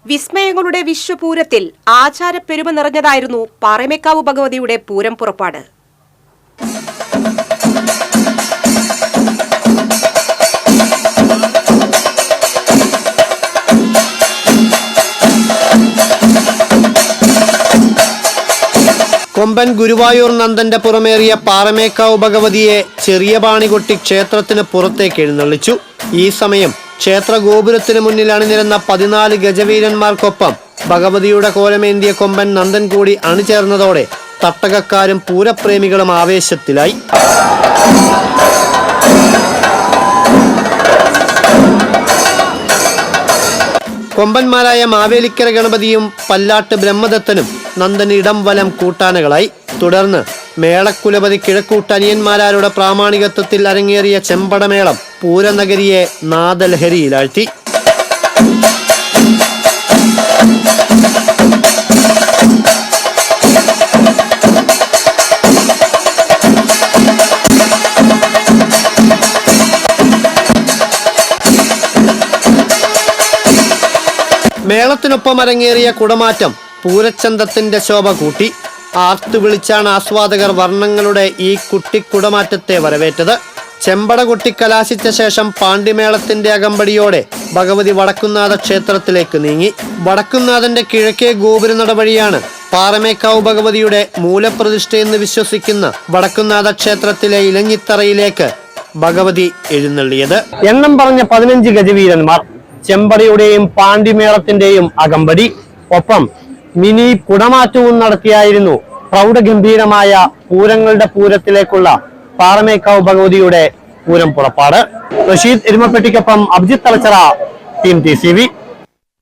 വിസ്മയങ്ങളുടെ വിശ്വപൂരത്തിൽ ആചാരപ്പെരുമ നിറഞ്ഞതായിരുന്നു പാറമേക്കാവ് ഭഗവതിയുടെ പൂരം പുറപ്പാട്. കൊമ്പൻ ഗുരുവായൂർ നന്ദന്റെ പുറമേറിയ പാറമേക്കാവ് ഭഗവതിയെ ചെറിയ പാണികൊട്ടി ക്ഷേത്രത്തിന് പുറത്തേക്ക് എഴുന്നള്ളിച്ചു. ഈ സമയം ക്ഷേത്ര ഗോപുരത്തിന് മുന്നിൽ അണിനിരന്ന 14 ഗജവീരന്മാർക്കൊപ്പം ഭഗവതിയുടെ കോലമേന്തിയ കൊമ്പൻ നന്ദൻ കൂടി അണിചേർന്നതോടെ തട്ടകക്കാരും പൂരപ്രേമികളും ആവേശത്തിലായി. കൊമ്പന്മാരായ മാവേലിക്കര ഗണപതിയും പല്ലാട്ട് ബ്രഹ്മദത്തനും നന്ദൻ ഇടം വലം കൂട്ടാനകളായി. തുടർന്ന് മേളക്കുലപതി കിഴക്കൂട്ടനിയന്മാരുടെ പ്രാമാണികത്വത്തിൽ അരങ്ങേറിയ ചെമ്പടമേളം പൂരനഗരിയെ നാദലഹരിയിലാഴ്ത്തി. മേളത്തിനൊപ്പം അരങ്ങേറിയ കുടമാറ്റം പൂരച്ചന്തത്തിന്റെ ശോഭ കൂട്ടി. ആർത്തു വിളിച്ചാണ് ആസ്വാദകർ വർണ്ണങ്ങളുടെ ഈ കുട്ടിക്കുടമാറ്റത്തെ വരവേറ്റത്. ചെമ്പട കൊട്ടി കലാശിച്ച ശേഷം പാണ്ഡിമേളത്തിന്റെ അകമ്പടിയോടെ ഭഗവതി വടക്കുന്നാഥ ക്ഷേത്രത്തിലേക്ക് നീങ്ങി. വടക്കുന്നാഥന്റെ കിഴക്കേ ഗോപുരനട വഴിയാണ് പാറമേക്കാവ് ഭഗവതിയുടെ മൂലപ്രതിഷ്ഠയെന്ന് വിശ്വസിക്കുന്ന വടക്കുന്നാഥ ക്ഷേത്രത്തിലെ ഇലഞ്ഞിത്തറയിലേക്ക് ഭഗവതി എഴുന്നള്ളിയത്. എണ്ണം പറഞ്ഞ 15 ഗജവീരന്മാർ, ചെമ്പടയുടെയും പാണ്ഡിമേളത്തിന്റെയും അകമ്പടി, ഒപ്പം മിനി കുടമാറ്റവും നടത്തിയായിരുന്നു പ്രൗഢഗംഭീരമായ പൂരങ്ങളുടെ പൂരത്തിലേക്കുള്ള പാറമേക്കാവ് ഭഗവതിയുടെ പൂരം പുറപ്പാട്. റഷീദ് എരുമപ്പെട്ടിക്കൊപ്പം അഭിജിത്ത് തലച്ചറ, ടീം TCV.